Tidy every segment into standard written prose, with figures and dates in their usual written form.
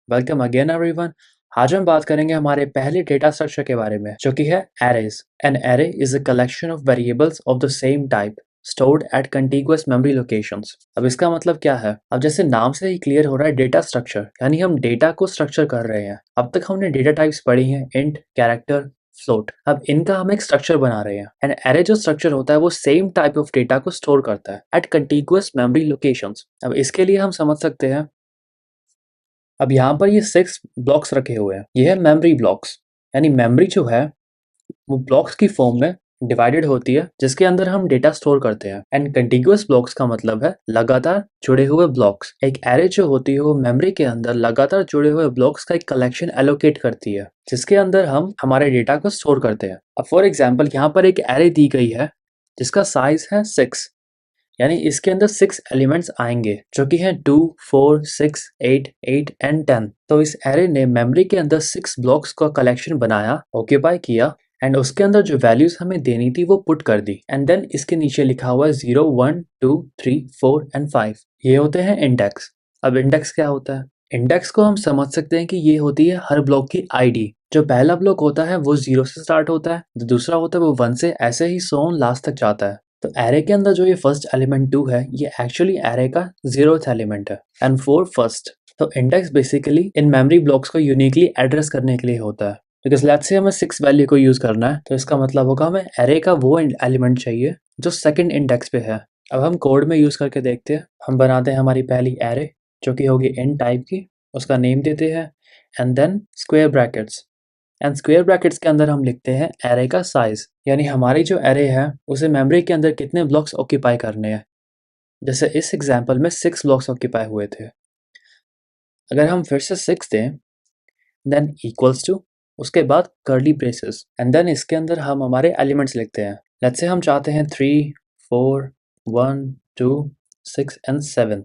Welcome again everyone. आज हम बात करेंगे हमारे पहले डेटा स्ट्रक्चर के बारे में जो कि है arrays. An array is a collection of variables of the same type stored at contiguous memory locations. अब इसका मतलब क्या है? अब जैसे नाम से ही क्लियर हो रहा है डेटा स्ट्रक्चर, यानी हम डेटा को स्ट्रक्चर कर रहे हैं। अब तक हमने डेटा टाइप्स पढ़ी हैं, इंट, कैरेक्टर, फ्लोट। अब इनका हम एक स्ट्रक्चर बना रहे हैं। एंड एरे जो स्ट्रक्चर होता है वो सेम टाइप ऑफ डेटा को स्टोर करता है एट कंटिगुअस मेमोरी लोकेशंस। अब इसके लिए हम समझ सकते हैं, अब यहाँ पर ये 6 ब्लॉक्स रखे हुए हैं। ये है मेमोरी ब्लॉक्स, यानी मेमोरी जो है वो ब्लॉक्स की फॉर्म में डिवाइडेड होती है जिसके अंदर हम डेटा स्टोर करते हैं। एंड कंटिगुअस ब्लॉक्स का मतलब है लगातार जुड़े हुए ब्लॉक्स। एक एरे जो होती है वो मेमोरी के अंदर लगातार जुड़े हुए ब्लॉक्स का एक कलेक्शन एलोकेट करती है जिसके अंदर हम हमारे डेटा को स्टोर करते हैं। अब फॉर एग्जाम्पल यहाँ पर एक एरे दी गई है जिसका साइज है 6, यानी इसके अंदर 6 एलिमेंट्स आएंगे जो कि हैं 2, 4, 6, 8, 8 एंड 10। तो इस एरे ने मेमोरी के अंदर 6 ब्लॉक्स का कलेक्शन बनाया, ऑक्यूपाई किया एंड उसके अंदर जो वैल्यूज हमें देनी थी वो पुट कर दी। एंड देन इसके नीचे लिखा हुआ है 0, 1, 2, 3, 4 एंड 5। ये होते हैं इंडेक्स। अब इंडेक्स क्या होता है? इंडेक्स को हम समझ सकते हैं कि ये होती है हर ब्लॉक की आईडी। जो पहला ब्लॉक होता है वो 0 से स्टार्ट होता है, जो दूसरा होता है वो 1 से, ऐसे ही सो ऑन लास्ट तक जाता है। तो एरे के अंदर जो ये फर्स्ट एलिमेंट 2 है ये एक्चुअली एरे का 0th एलिमेंट है एंड 4 फर्स्ट। तो index basically in memory blocks को यूनिकली एड्रेस करने के लिए होता है। बिकॉज लेट्स से हमें 6 वैल्यू को यूज करना है तो इसका मतलब होगा हमें एरे का वो एलिमेंट चाहिए जो सेकंड इंडेक्स पे है। अब हम कोड में यूज करके देखते हैं। हम बनाते हैं हमारी पहली एरे जो कि होगी इन टाइप की, उसका नेम देते हैं and then square brackets. And square brackets के अंदर हम लिखते हैं एरे का साइज, यानी हमारी जो एरे है उसे मेमोरी के अंदर कितने ब्लॉक्स ऑक्यूपाई करने हैं। जैसे इस एग्जांपल में 6 ब्लॉक्स ऑक्यूपाई हुए थे। अगर हम फिर से 6 दें देन इक्वल्स टू, उसके बाद कर्ली ब्रेसेस एंड देन इसके अंदर हम हमारे एलिमेंट्स लिखते हैं। लेट्स से हम चाहते हैं 3, 4, 1, 2, 6 एंड 7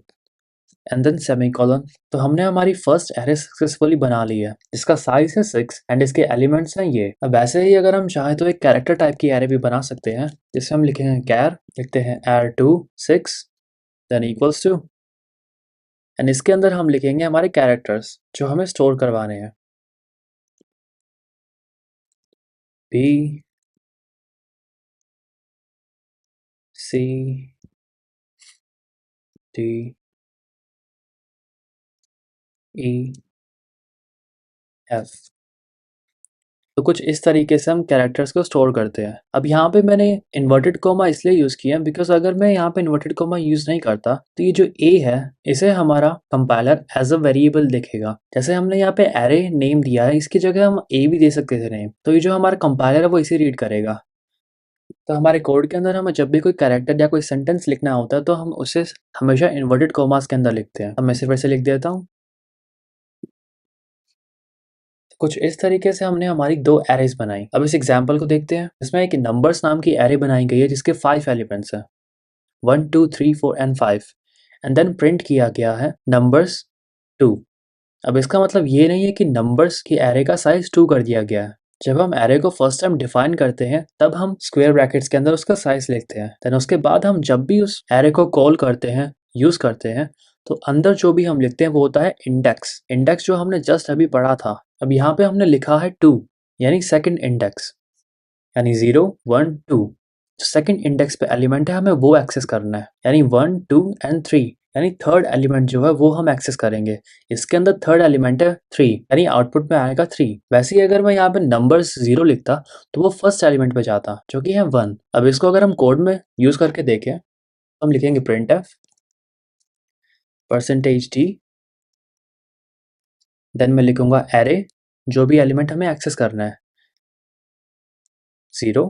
एंड देन सेमीकोलन। तो हमने हमारी फर्स्ट एरे सक्सेसफुली बना ली है जिसका साइज है 6 एंड इसके एलिमेंट्स हैं ये। अब ऐसे ही अगर हम चाहें तो एक कैरेक्टर टाइप की एरे भी बना सकते हैं जिससे हम लिखेंगे कैर, लिखते हैं ar2 6 than equals to and इसके अंदर हम लिखेंगे हमारे कैरेक्टर्स जो हमें स्टोर करवाने हैं। B C D E F। तो कुछ इस तरीके से हम कैरेक्टर्स को स्टोर करते हैं। अब यहाँ पे मैंने इन्वर्टेड कोमा इसलिए यूज़ किया है बिकॉज अगर मैं यहाँ पे इन्वर्टेड कोमा यूज़ नहीं करता तो ये जो ए है इसे हमारा कंपाइलर एज अ वेरिएबल देखेगा। जैसे हमने यहाँ पे एरे नेम दिया है, इसकी जगह हम ए भी दे सकते थे नेम, तो ये जो हमारा कंपाइलर है वो इसे रीड करेगा। तो हमारे कोड के अंदर हमें जब भी कोई कैरेक्टर या कोई सेंटेंस लिखना होता है तो हम उसे हमेशा इन्वर्टेड कोमास के अंदर लिखते हैं। अब मैं सिर्फ ऐसे लिख देता हूँ। कुछ इस तरीके से हमने हमारी 2 एरेज बनाई। अब इस एग्जांपल को देखते हैं। इसमें एक नंबर्स नाम की एरे बनाई गई है जिसके 5 एलिमेंट्स हैं, 1, 2, 3, 4 एंड 5 एंड देन प्रिंट किया गया है नंबर्स 2। अब इसका मतलब ये नहीं है कि नंबर्स की एरे का साइज 2 कर दिया गया है। जब हम एरे को फर्स्ट टाइम डिफाइन करते हैं तब हम स्क्वायर ब्रैकेट्स के अंदर उसका साइज लिखते हैं। देन उसके बाद हम जब भी उस एरे को कॉल करते हैं, यूज करते हैं, तो अंदर जो भी हम लिखते हैं वो होता है इंडेक्स। इंडेक्स जो हमने जस्ट अभी पढ़ा था, अब यहाँ पे हमने लिखा है 2, यानी सेकंड इंडेक्स, यानी 0, 1, 2। जो सेकंड इंडेक्स पे एलिमेंट है हमें वो एक्सेस करना है, यानी 1, 2 एंड 3, यानी थर्ड एलिमेंट जो है वो हम एक्सेस करेंगे। इसके अंदर थर्ड एलिमेंट है 3, यानी आउटपुट में आएगा 3। वैसे ही अगर मैं यहाँ पे नंबर्स 0 लिखता तो वो फर्स्ट एलिमेंट पे जाता जो कि है 1। अब इसको अगर हम कोड में यूज करके देखें तो हम लिखेंगे printf %d, देन मैं लिखूंगा एरे, जो भी एलिमेंट हमें एक्सेस करना है 0।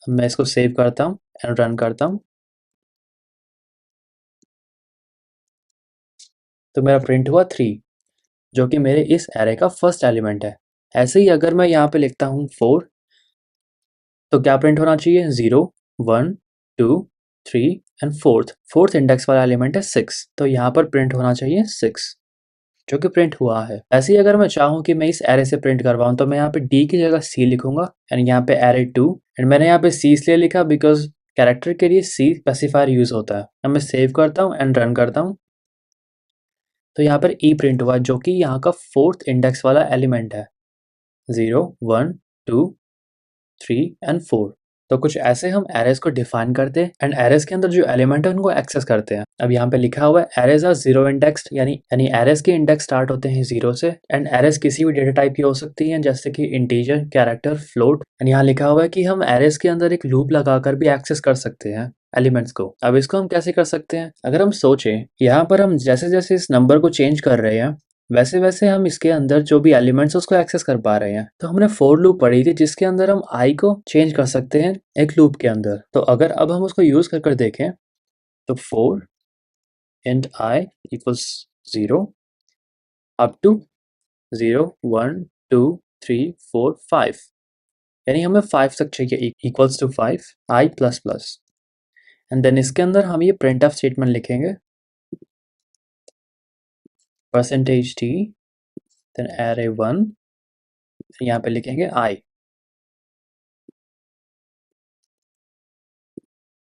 अब मैं इसको सेव करता हूँ एंड रन करता हूँ तो मेरा प्रिंट हुआ 3 जो कि मेरे इस एरे का फर्स्ट एलिमेंट है। ऐसे ही अगर मैं यहाँ पे लिखता हूँ 4 तो क्या प्रिंट होना चाहिए? 0, 1, 2, 3 एंड फोर्थ इंडेक्स वाला एलिमेंट है 6, तो यहाँ पर प्रिंट होना चाहिए 6 जो कि प्रिंट हुआ है। ऐसे ही अगर मैं चाहूँ कि मैं इस एरे से प्रिंट करवाऊँ तो मैं यहाँ पे डी की जगह सी लिखूंगा एंड यहाँ पे एरे 2 एंड मैंने यहाँ पे सी इसलिए लिखा बिकॉज कैरेक्टर के लिए सी स्पेसिफायर यूज होता है। अब मैं सेव करता हूँ एंड रन करता हूँ तो यहाँ पर ई प्रिंट हुआ जो कि यहाँ का 4th इंडेक्स वाला एलिमेंट है, 0, 1, 2, 3 एंड 4। तो कुछ ऐसे हम एरेज को डिफाइन करते हैं एंड एरेज के अंदर जो एलिमेंट है उनको एक्सेस करते हैं। अब यहाँ पे लिखा हुआ है एरेज आर जीरो इंडेक्स्ड, यानी एरेज के इंडेक्स स्टार्ट होते हैं 0 से एंड एरेज किसी भी डेटा टाइप की हो सकती है जैसे कि इंटीजर, कैरेक्टर, फ्लोट। एंड यहाँ लिखा हुआ है कि हम एरेज के अंदर एक लूप लगाकर भी एक्सेस कर सकते हैं एलिमेंट्स को। अब इसको हम कैसे कर सकते हैं? अगर हम सोचें, यहाँ पर हम जैसे जैसे इस नंबर को चेंज कर रहे हैं वैसे वैसे हम इसके अंदर जो भी एलिमेंट्स उसको एक्सेस कर पा रहे हैं। तो हमने फोर लूप पढ़ी थी जिसके अंदर हम आई को चेंज कर सकते हैं एक लूप के अंदर। तो अगर अब हम उसको यूज कर कर देखें तो 4 int I equals 0 up to 0, 1, 2, 3, 4, 5, यानी हमें 5 तक चाहिए, equals to 5 I plus plus. And then इसके अंदर हम ये प्रिंट ऑफ स्टेटमेंट लिखेंगे, %t, देन array 1, यहाँ पे लिखेंगे I।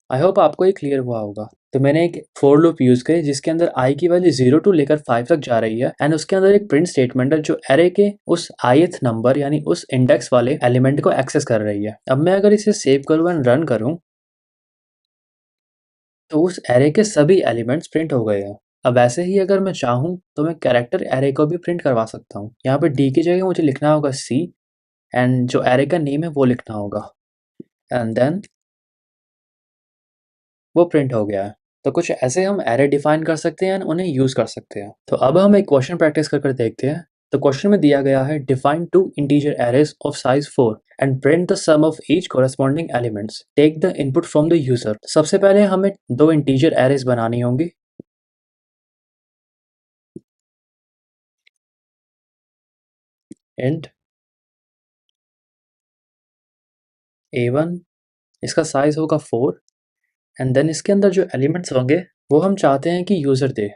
आई होप आपको ये क्लियर हुआ होगा। तो मैंने एक फोर लूप यूज करी जिसके अंदर आई की वैल्यू 0 टू लेकर 5 तक जा रही है एंड उसके अंदर एक प्रिंट स्टेटमेंट है जो एरे के उस ith नंबर यानी उस इंडेक्स वाले एलिमेंट को एक्सेस कर रही है। अब मैं अगर इसे सेव करूँ एंड रन करूँ तो उस एरे के सभी एलिमेंट्स प्रिंट हो गए हैं। अब ऐसे ही अगर मैं चाहूँ तो मैं कैरेक्टर एरे को भी प्रिंट करवा सकता हूँ। यहाँ पर डी की जगह मुझे लिखना होगा C एंड जो एरे का नेम है वो लिखना होगा एंड देन वो प्रिंट हो गया है। तो कुछ ऐसे हम एरे डिफाइन कर सकते हैं उन्हें यूज कर सकते हैं। तो अब हम एक क्वेश्चन प्रैक्टिस कर देखते हैं। तो क्वेश्चन में दिया गया है define 2 integer arrays of size 4 and print the sum of each corresponding elements, take the input from the user. सबसे पहले हमें 2 इंटीजर एरेज बनानी होंगी। इंट a1, इसका साइज होगा 4 एंड देन इसके अंदर जो एलिमेंट्स होंगे वो हम चाहते हैं कि यूजर दे।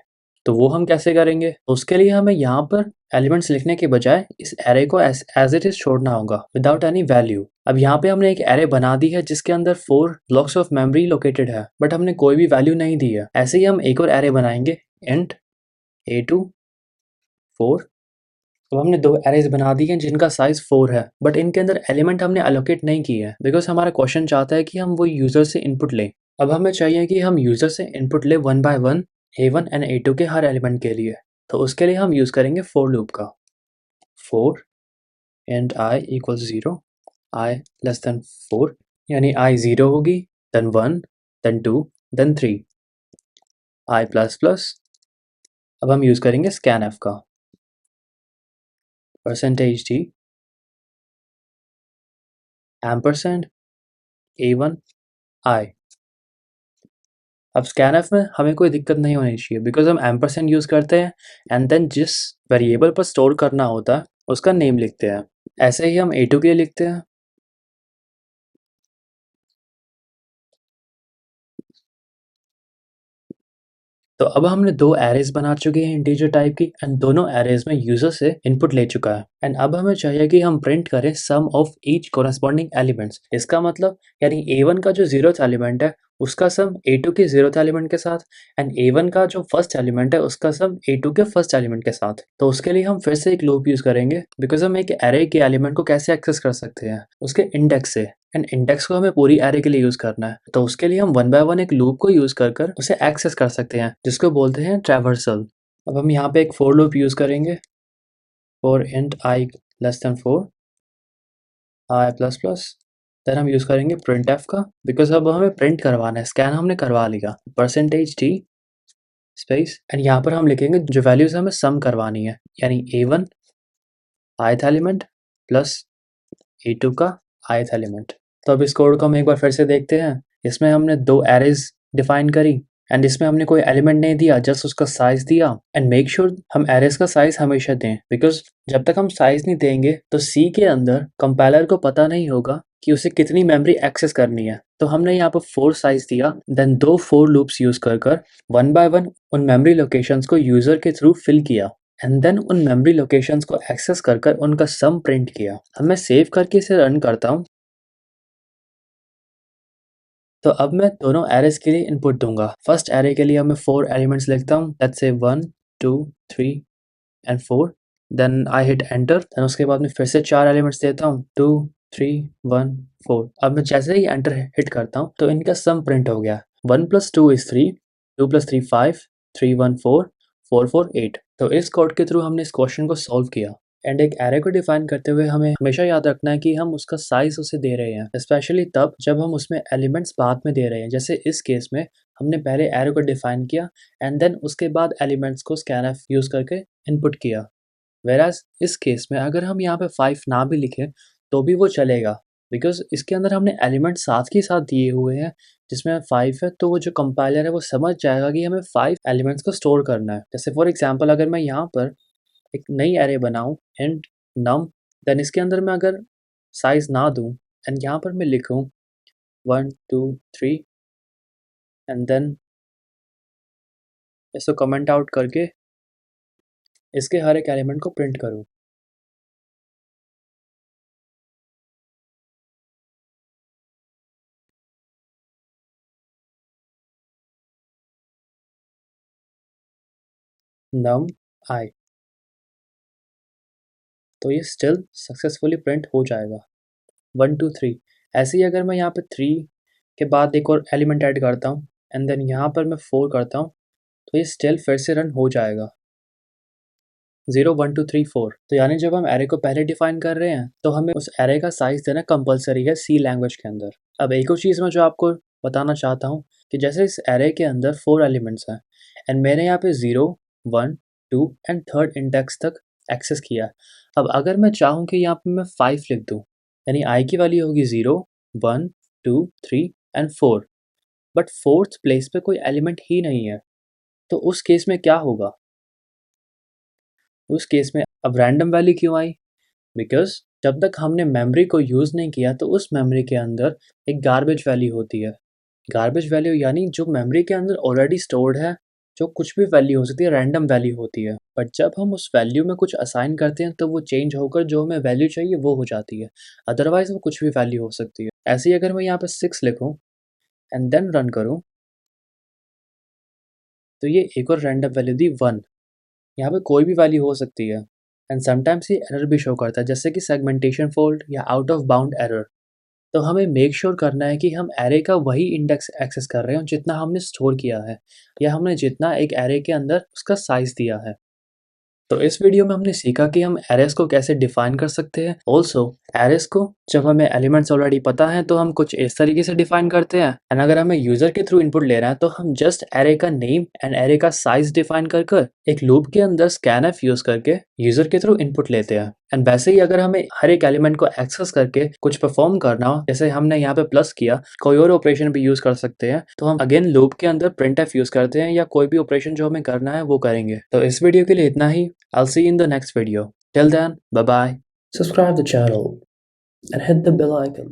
तो वो हम कैसे करेंगे? उसके लिए हमें यहाँ पर एलिमेंट्स लिखने के बजाय इस एरे को एज इट इज छोड़ना होगा विदाउट एनी वैल्यू। अब यहाँ पे हमने एक एरे बना दी है जिसके अंदर 4 ब्लॉक्स ऑफ मेमोरी लोकेटेड है बट हमने कोई भी वैल्यू नहीं दी है। ऐसे ही हम एक और एरे बनाएंगे, इंट a2 4। अब हमने 2 एरेज बना दी हैं जिनका साइज 4 है बट इनके अंदर एलिमेंट हमने अलोकेट नहीं किए हैं बिकॉज हमारा क्वेश्चन चाहता है कि हम वो यूजर से इनपुट लें। अब हमें चाहिए कि हम यूजर से इनपुट ले 1 बाय 1 a1 एंड a2 के हर एलिमेंट के लिए। तो उसके लिए हम यूज करेंगे फोर लूप का। 4 int I equals 0, I less than 4, यानी I 0 होगी, then 1, then 2, then 3, I plus plus. अब हम यूज करेंगे scanf का, %t ampersand a1 I। अब scanf में हमें कोई दिक्कत नहीं होनी चाहिए बिकॉज हम एम्परसेंड यूज करते हैं एंड देन जिस वेरिएबल पर स्टोर करना होता है उसका नेम लिखते हैं। ऐसे ही हम a2 के लिए लिखते हैं, तो अब हमने 2 एरेज बना चुके हैं इंटीजर टाइप की एंड दोनों एरेज में यूजर से इनपुट ले चुका है एंड अब हमें चाहिए कि हम प्रिंट करें सम ऑफ ईच कोरेस्पॉन्डिंग एलिमेंट्स। इसका मतलब यानी a1 का जो 0th एलिमेंट है उसका सम a2 के 0th एलिमेंट के साथ एंड a1 का जो फर्स्ट एलिमेंट है उसका सम a2 के फर्स्ट एलिमेंट के साथ। तो उसके लिए हम फिर से एक लूप यूज करेंगे बिकॉज हम एक एरे के एलिमेंट को कैसे एक्सेस कर सकते हैं उसके इंडेक्स से एंड इंडेक्स को हमें पूरी एरे के लिए यूज करना है। तो उसके लिए हम 1 बाय 1 एक लूप को यूज कर कर उसे एक्सेस कर सकते हैं जिसको बोलते हैं ट्रैवर्सल। अब हम यहाँ पे एक फोर लूप यूज करेंगे, for int I less than 4 I plus plus. Then हम यूज करेंगे printf का बिकॉज अब हमें प्रिंट करवाना है, स्कैन हमने करवा लिया, %t स्पेस एंड यहाँ पर हम लिखेंगे जो वैल्यूज हमें सम करवानी है यानी a1 ith element plus a2 का ith एलिमेंट। तो अब इस कोड को हम एक बार फिर से देखते हैं। इसमें हमने 2 एरेज डिफाइन करी एंड इसमें हमने कोई एलिमेंट नहीं दिया, जस्ट उसका साइज दिया एंड मेक श्योर हम एरेज का साइज हमेशा दें बिकॉज जब तक हम साइज नहीं देंगे तो सी के अंदर कंपाइलर को पता नहीं होगा कि उसे कितनी मेमोरी एक्सेस करनी है। तो हमने यहाँ पर 4 साइज दिया, देन 2 फोर लूप्स यूज कर कर 1 बाय 1 उन मेमोरी लोकेशंस को यूजर के थ्रू फिल किया एंड देन उन मेमोरी लोकेशंस को एक्सेस कर कर उनका सम प्रिंट किया। अब मैं सेव करके इसे रन करता हूँ। तो अब मैं दोनों एरेज के लिए इनपुट दूंगा। फर्स्ट एरे के लिए मैं 4 एलिमेंट्स लिखता हूँ, let's say 1 2 3 and 4, then I hit enter, देन उसके बाद मैं फिर से 4 एलिमेंट्स देता हूँ, 2 3 1 4। अब मैं जैसे ही एंटर हिट करता हूँ तो इनका सम प्रिंट हो गया, 1 + 2 = 3, 2 + 3 5, 3 1 4, 4 4 8। तो इस कोड के थ्रू हमने इस क्वेश्चन को सॉल्व किया। एंड एक एरे को डिफाइन करते हुए हमें हमेशा याद रखना है कि हम उसका साइज उसे दे रहे हैं, स्पेशली तब जब हम उसमें एलिमेंट्स बाद में दे रहे हैं। जैसे इस केस में हमने पहले एरे को डिफाइन किया एंड देन उसके बाद एलिमेंट्स को स्कैनफ यूज़ करके इनपुट किया। वेराज इस केस में अगर हम यहाँ पे 5 ना भी लिखें तो भी वो चलेगा, बिकॉज इसके अंदर हमने एलिमेंट साथ के साथ दिए हुए हैं जिसमें 5 है, तो वो जो कंपाइलर है वो समझ जाएगा कि हमें 5 एलिमेंट्स को स्टोर करना है। जैसे फॉर एग्जांपल अगर मैं यहाँ पर एक नई एरे बनाऊँ एंड नम, देन इसके अंदर मैं अगर साइज ना दूँ एंड यहाँ पर मैं लिखूँ 1 2 3 एंड देन इसको कमेंट आउट करके इसके हर एक एलिमेंट को प्रिंट करूँ, num I, तो ये स्टिल सक्सेसफुली प्रिंट हो जाएगा 1 2 3। ऐसे ही अगर मैं यहाँ पे 3 के बाद एक और एलिमेंट ऐड करता हूँ एंड देन यहाँ पर मैं 4 करता हूँ तो ये स्टिल फिर से रन हो जाएगा 0 1 2 3 4। तो यानी जब हम एरे को पहले डिफाइन कर रहे हैं तो हमें उस एरे का साइज देना कंपलसरी है सी लैंग्वेज के अंदर। अब एक और चीज़ मैं जो आपको बताना चाहता हूँ कि जैसे इस एरे के अंदर 4 एलिमेंट्स हैं एंड मैंने यहाँ पे 0 1 2 एंड थर्ड इंडेक्स तक एक्सेस किया। अब अगर मैं चाहूँ कि यहाँ पे मैं 5 लिख दूँ, यानी आई की वैल्यू होगी 0 1 2 3 एंड 4, बट फोर्थ प्लेस पे कोई एलिमेंट ही नहीं है, तो उस केस में क्या होगा? उस केस में अब रैंडम वैल्यू क्यों आई? बिकॉज जब तक हमने मेमोरी को यूज़ नहीं किया तो उस मेमोरी के अंदर एक गार्बेज वैल्यू होती है। गार्बेज वैल्यू यानी जो मेमोरी के अंदर ऑलरेडी स्टोर्ड है, जो कुछ भी वैल्यू हो सकती है, रैंडम वैल्यू होती है। बट जब हम उस वैल्यू में कुछ असाइन करते हैं तो वो चेंज होकर जो हमें वैल्यू चाहिए वो हो जाती है, अदरवाइज वो कुछ भी वैल्यू हो सकती है। ऐसे ही अगर मैं यहाँ पे 6 लिखूँ एंड देन रन करूँ तो ये एक और रैंडम वैल्यू दी 1। यहाँ पे कोई भी वैल्यू हो सकती है एंड समटाइम्स ये एरर भी शो करता है, जैसे कि सेगमेंटेशन फॉल्ट या आउट ऑफ बाउंड एरर। तो हमें मेक श्योर करना है कि हम एरे का वही इंडेक्स एक्सेस कर रहे हो जितना हमने स्टोर किया है या हमने जितना एक एरे के अंदर उसका साइज दिया है। तो इस वीडियो में हमने सीखा कि हम एरेस को कैसे डिफाइन कर सकते हैं। ऑल्सो एरेस को जब हमें एलिमेंट्स ऑलरेडी पता है तो हम कुछ इस तरीके से डिफाइन करते हैं, एंड अगर हमें यूजर के थ्रू इनपुट लेना है तो हम जस्ट एरे का नेम एंड एरे का साइज डिफाइन कर कर एक लूप के अंदर स्कैनफ यूज करके यूजर के थ्रू इनपुट लेते हैं। एंड वैसे ही अगर हमें हर एक एलिमेंट को एक्सेस करके कुछ परफॉर्म करना हो, जैसे हमने यहाँ पे प्लस किया, कोई और ऑपरेशन भी यूज कर सकते हैं, तो हम अगेन लूप के अंदर printf यूज करते हैं या कोई भी ऑपरेशन जो हमें करना है वो करेंगे। तो इस वीडियो के लिए इतना ही। I'll see you in the next video. Till then, bye bye. Subscribe the channel and hit the bell icon.